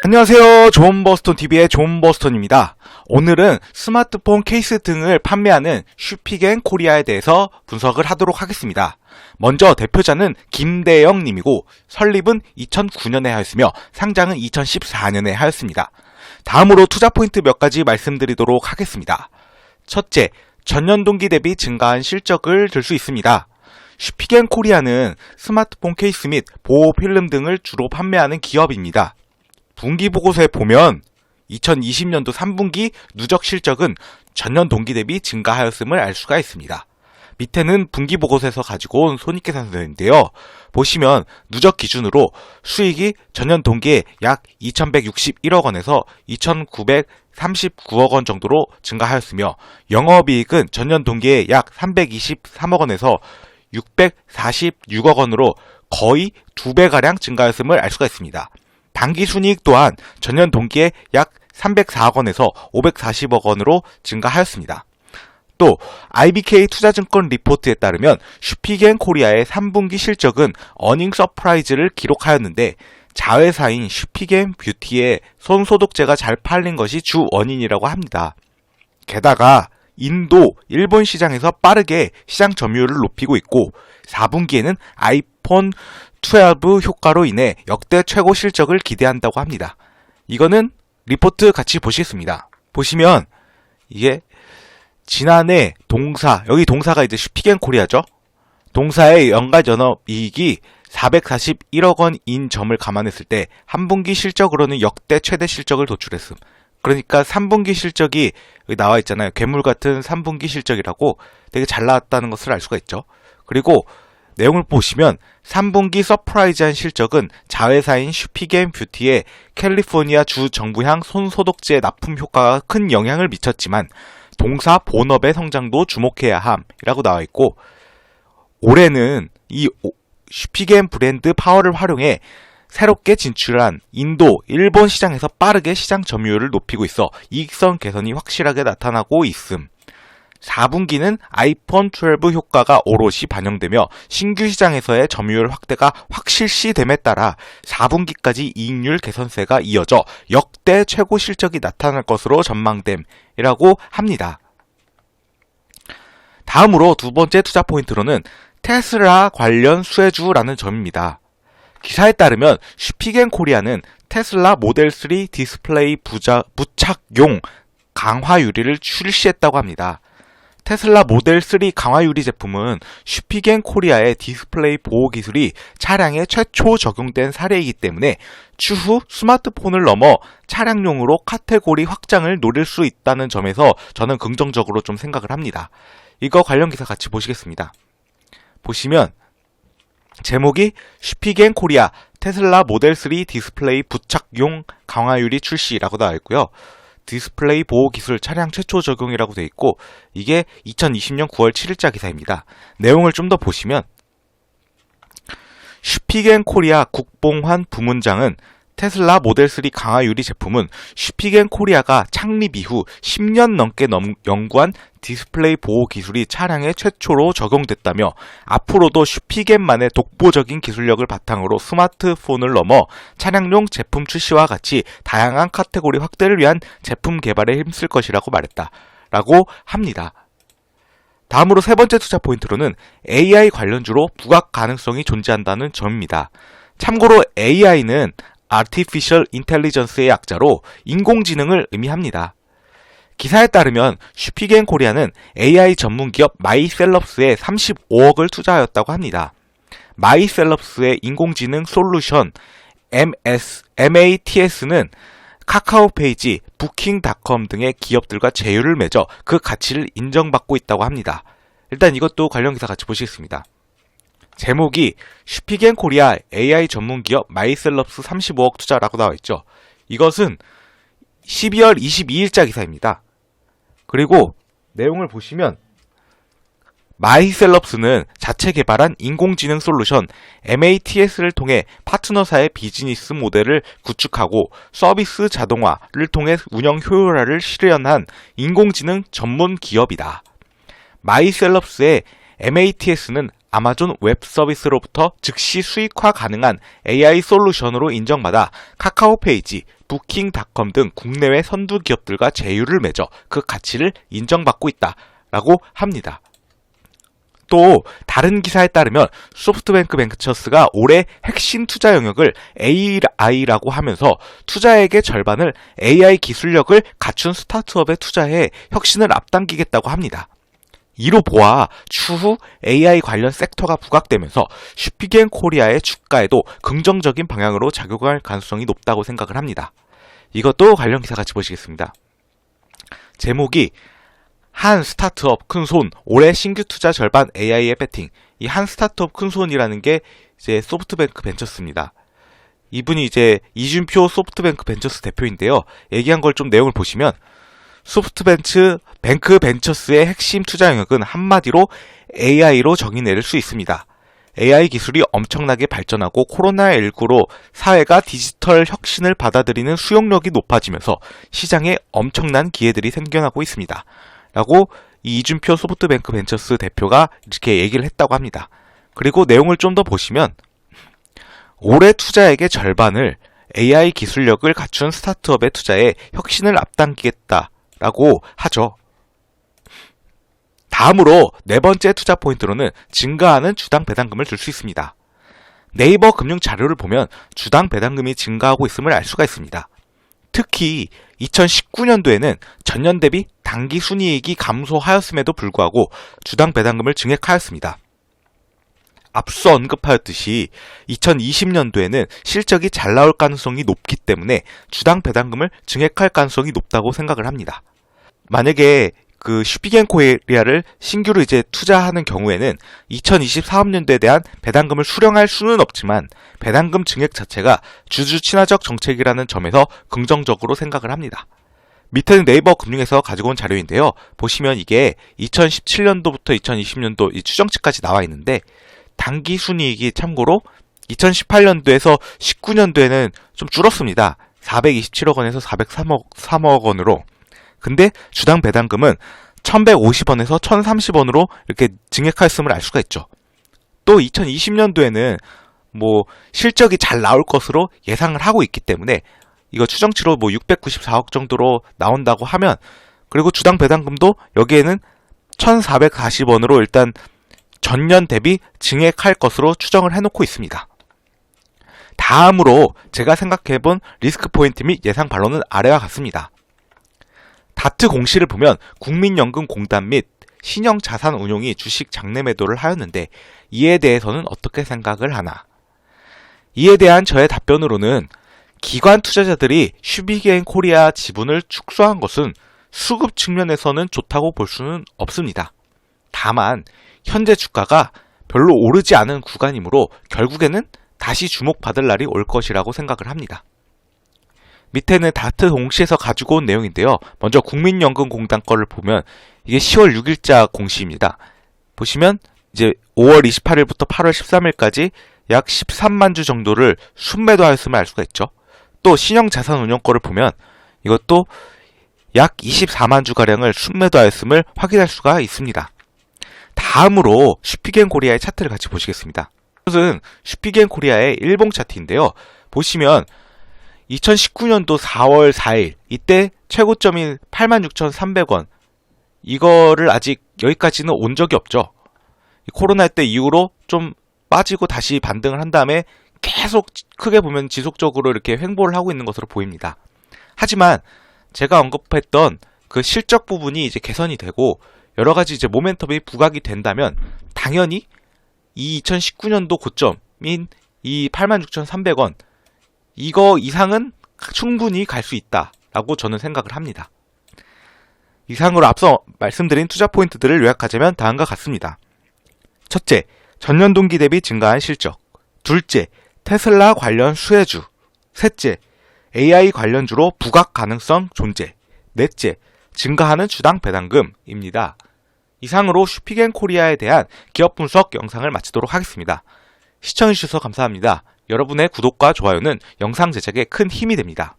안녕하세요. 존버스톤TV의 존버스톤입니다. 오늘은 스마트폰 케이스 등을 판매하는 슈피겐 코리아에 대해서 분석을 하도록 하겠습니다. 먼저 대표자는 김대영 님이고 설립은 2009년에 하였으며 상장은 2014년에 하였습니다. 다음으로 투자 포인트 몇 가지 말씀드리도록 하겠습니다. 첫째, 전년 동기 대비 증가한 실적을 들 수 있습니다. 슈피겐 코리아는 스마트폰 케이스 및 보호 필름 등을 주로 판매하는 기업입니다. 분기 보고서에 보면 2020년도 3분기 누적 실적은 전년 동기 대비 증가하였음을 알 수가 있습니다. 밑에는 분기 보고서에서 가지고 온 손익계산서인데요. 보시면 누적 기준으로 수익이 전년 동기에 약 2161억 원에서 2939억 원 정도로 증가하였으며 영업이익은 전년 동기에 약 323억 원에서 646억 원으로 거의 2배가량 증가하였음을 알 수가 있습니다. 당기순이익 또한 전년 동기에 약 304억 원에서 540억 원으로 증가하였습니다. 또 IBK 투자증권 리포트에 따르면 슈피겐 코리아의 3분기 실적은 어닝 서프라이즈를 기록하였는데 자회사인 슈피겐 뷰티의 손소독제가 잘 팔린 것이 주 원인이라고 합니다. 게다가 인도, 일본 시장에서 빠르게 시장 점유율을 높이고 있고 4분기에는 아이폰 12 효과로 인해 역대 최고 실적을 기대한다고 합니다. 이거는 리포트 같이 보시겠습니다. 보시면 이게 지난해 동사, 여기 동사가 이제 슈피겐 코리아죠. 동사의 연간 영업이익이 441억 원인 점을 감안했을 때 한 분기 실적으로는 역대 최대 실적을 도출했음. 그러니까 3분기 실적이 여기 나와 있잖아요. 괴물 같은 3분기 실적이라고 되게 잘 나왔다는 것을 알 수가 있죠. 그리고 내용을 보시면 3분기 서프라이즈한 실적은 자회사인 슈피겐 뷰티의 캘리포니아 주 정부향 손소독제 납품 효과가 큰 영향을 미쳤지만 동사 본업의 성장도 주목해야 함이라고 나와 있고 올해는 이 슈피겐 브랜드 파워를 활용해 새롭게 진출한 인도, 일본 시장에서 빠르게 시장 점유율을 높이고 있어 이익성 개선이 확실하게 나타나고 있음. 4분기는 아이폰 12 효과가 오롯이 반영되며 신규 시장에서의 점유율 확대가 확실시됨에 따라 4분기까지 이익률 개선세가 이어져 역대 최고 실적이 나타날 것으로 전망됨이라고 합니다. 다음으로 두 번째 투자 포인트로는 테슬라 관련 수혜주라는 점입니다. 기사에 따르면 슈피겐 코리아는 테슬라 모델 3 디스플레이 부착용 강화 유리를 출시했다고 합니다. 테슬라 모델 3 강화 유리 제품은 슈피겐 코리아의 디스플레이 보호 기술이 차량에 최초 적용된 사례이기 때문에 추후 스마트폰을 넘어 차량용으로 카테고리 확장을 노릴 수 있다는 점에서 저는 긍정적으로 좀 생각을 합니다. 이거 관련 기사 같이 보시겠습니다. 보시면 제목이 슈피겐 코리아 테슬라 모델 3 디스플레이 부착용 강화 유리 출시라고 나와 있고요. 디스플레이 보호 기술 차량 최초 적용이라고 되어 있고 이게 2020년 9월 7일자 기사입니다. 내용을 좀 더 보시면 슈피겐 코리아 국봉환 부문장은 테슬라 모델 3 강화 유리 제품은 슈피겐 코리아가 창립 이후 10년 넘게 연구한 디스플레이 보호 기술이 차량에 최초로 적용됐다며 앞으로도 슈피겐만의 독보적인 기술력을 바탕으로 스마트폰을 넘어 차량용 제품 출시와 같이 다양한 카테고리 확대를 위한 제품 개발에 힘쓸 것이라고 말했다라고 합니다. 다음으로 세 번째 투자 포인트로는 AI 관련주로 부각 가능성이 존재한다는 점입니다. 참고로 AI는 Artificial Intelligence의 약자로 인공지능을 의미합니다. 기사에 따르면 슈피겐 코리아는 AI 전문기업 마이셀럽스에 35억을 투자하였다고 합니다. 마이셀럽스의 인공지능 솔루션 MATS는 카카오페이지, 부킹닷컴 등의 기업들과 제휴를 맺어 그 가치를 인정받고 있다고 합니다. 일단 이것도 관련 기사 같이 보시겠습니다. 제목이 슈피겐 코리아 AI 전문기업 마이셀럽스 35억 투자라고 나와 있죠. 이것은 12월 22일자 기사입니다. 그리고 내용을 보시면 마이셀럽스는 자체 개발한 인공지능 솔루션 MATS를 통해 파트너사의 비즈니스 모델을 구축하고 서비스 자동화를 통해 운영 효율화를 실현한 인공지능 전문 기업이다. 마이셀럽스의 MATS는 아마존 웹 서비스로부터 즉시 수익화 가능한 AI 솔루션으로 인정받아 카카오페이지, 부킹닷컴 등 국내외 선두 기업들과 제휴를 맺어 그 가치를 인정받고 있다라고 합니다. 또 다른 기사에 따르면 소프트뱅크 벤처스가 올해 핵심 투자 영역을 AI라고 하면서 투자액의 절반을 AI 기술력을 갖춘 스타트업에 투자해 혁신을 앞당기겠다고 합니다. 이로 보아 추후 AI 관련 섹터가 부각되면서 슈피겐 코리아의 주가에도 긍정적인 방향으로 작용할 가능성이 높다고 생각을 합니다. 이것도 관련 기사 같이 보시겠습니다. 제목이 한 스타트업 큰손 올해 신규 투자 절반 AI에 배팅. 이 한 스타트업 큰손이라는 게 이제 소프트뱅크 벤처스입니다. 이분이 이제 이준표 소프트뱅크 벤처스 대표인데요. 얘기한 걸 좀 내용을 보시면 소프트뱅크 벤처스의 핵심 투자 영역은 한마디로 AI로 정의 내릴 수 있습니다. AI 기술이 엄청나게 발전하고 코로나19로 사회가 디지털 혁신을 받아들이는 수용력이 높아지면서 시장에 엄청난 기회들이 생겨나고 있습니다. 라고 이준표 소프트뱅크 벤처스 대표가 이렇게 얘기를 했다고 합니다. 그리고 내용을 좀 더 보시면 올해 투자액의 절반을 AI 기술력을 갖춘 스타트업에 투자해 혁신을 앞당기겠다라고 하죠. 다음으로 네 번째 투자 포인트로는 증가하는 주당 배당금을 줄 수 있습니다. 네이버 금융 자료를 보면 주당 배당금이 증가하고 있음을 알 수가 있습니다. 특히 2019년도에는 전년 대비 당기 순이익이 감소하였음에도 불구하고 주당 배당금을 증액하였습니다. 앞서 언급하였듯이 2020년도에는 실적이 잘 나올 가능성이 높기 때문에 주당 배당금을 증액할 가능성이 높다고 생각을 합니다. 만약에 그 슈피겐 코리아를 신규로 이제 투자하는 경우에는 2024년도에 대한 배당금을 수령할 수는 없지만 배당금 증액 자체가 주주 친화적 정책이라는 점에서 긍정적으로 생각을 합니다. 밑에는 네이버 금융에서 가지고 온 자료인데요. 보시면 이게 2017년도부터 2020년도 이 추정치까지 나와 있는데 당기 순이익이 참고로 2018년도에서 19년도에는 좀 줄었습니다. 427억 원에서 403억 원으로. 근데 주당 배당금은 1150원에서 1030원으로 이렇게 증액하였음을 알 수가 있죠. 또 2020년도에는 뭐 실적이 잘 나올 것으로 예상을 하고 있기 때문에 이거 추정치로 뭐 694억 정도로 나온다고 하면 그리고 주당 배당금도 여기에는 1440원으로 일단 전년 대비 증액할 것으로 추정을 해놓고 있습니다. 다음으로 제가 생각해본 리스크 포인트 및 예상 반론은 아래와 같습니다. 다트 공시를 보면 국민연금공단 및 신영자산운용이 주식 장내 매도를 하였는데 이에 대해서는 어떻게 생각을 하나? 이에 대한 저의 답변으로는 기관 투자자들이 슈피겐 코리아 지분을 축소한 것은 수급 측면에서는 좋다고 볼 수는 없습니다. 다만 현재 주가가 별로 오르지 않은 구간이므로 결국에는 다시 주목받을 날이 올 것이라고 생각을 합니다. 밑에는 다트 공시에서 가지고 온 내용인데요. 먼저 국민연금공단 거를 보면 이게 10월 6일자 공시입니다. 보시면 이제 5월 28일부터 8월 13일까지 약 13만 주 정도를 순매도하였음을 알 수가 있죠. 또 신영자산운용 거를 보면 이것도 약 24만 주가량을 순매도하였음을 확인할 수가 있습니다. 다음으로 슈피겐 코리아의 차트를 같이 보시겠습니다. 이것은 슈피겐 코리아의 일봉 차트인데요. 보시면 2019년도 4월 4일 이때 최고점인 86,300원 이거를 아직 여기까지는 온 적이 없죠. 코로나 때 이후로 좀 빠지고 다시 반등을 한 다음에 계속 크게 보면 지속적으로 이렇게 횡보를 하고 있는 것으로 보입니다. 하지만 제가 언급했던 그 실적 부분이 이제 개선이 되고 여러 가지 이제 모멘텀이 부각이 된다면 당연히 이 2019년도 고점인 이 86,300원 이거 이상은 충분히 갈 수 있다라고 저는 생각을 합니다. 이상으로 앞서 말씀드린 투자 포인트들을 요약하자면 다음과 같습니다. 첫째, 전년 동기 대비 증가한 실적. 둘째, 테슬라 관련 수혜주. 셋째, AI 관련주로 부각 가능성 존재. 넷째, 증가하는 주당 배당금입니다. 이상으로 슈피겐 코리아에 대한 기업 분석 영상을 마치도록 하겠습니다. 시청해주셔서 감사합니다. 여러분의 구독과 좋아요는 영상 제작에 큰 힘이 됩니다.